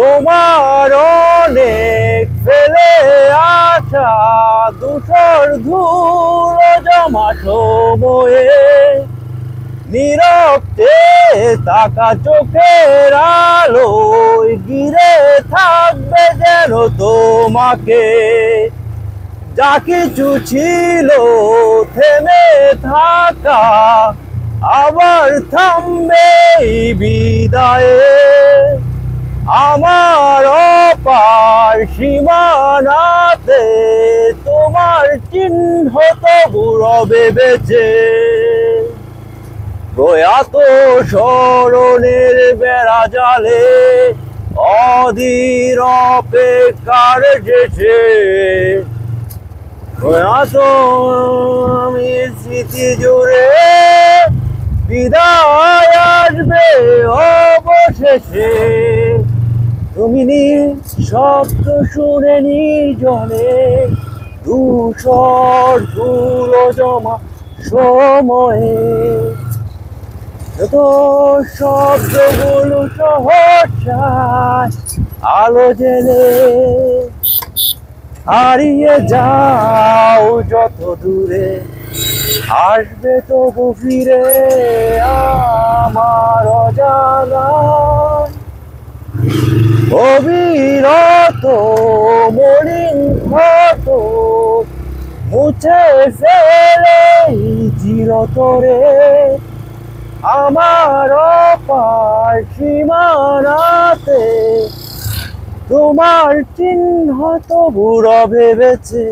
তোমার অনেক ফেলে আসা ধূসর ধুলো জমা সময়ে নীরবে তাকা চোখের আলোয় ঘিরে থাকবে যেন তোমাকে। যা কিছু ছিল থেমে থাকা আবার থামবে এই বিদায়ে। আমার অপার সীমানাতে তোমার চিহ্ন তবু রবে বেঁচে। প্রয়াত স্মরণের বেড়া জালে অধীর অপেক্ষার শেষে প্রয়াত আমি স্মৃতি জুড়ে বিদায় আসবে অবশেষে। তুমি শব্দ শুনে নির্জনে ধূসর ধুলো জমা সময়ে যত শব্দগুলো সহসায় আলো জেলে হারিয়ে যাও যত দূরে আসবে তবু ফিরে আমার অজানা। অবিরত মলিন ক্ষত মুছে ফেলে চিরতরে আমার অপার সীমানাতে তোমার চিহ্ন তবু রবে বেঁচে।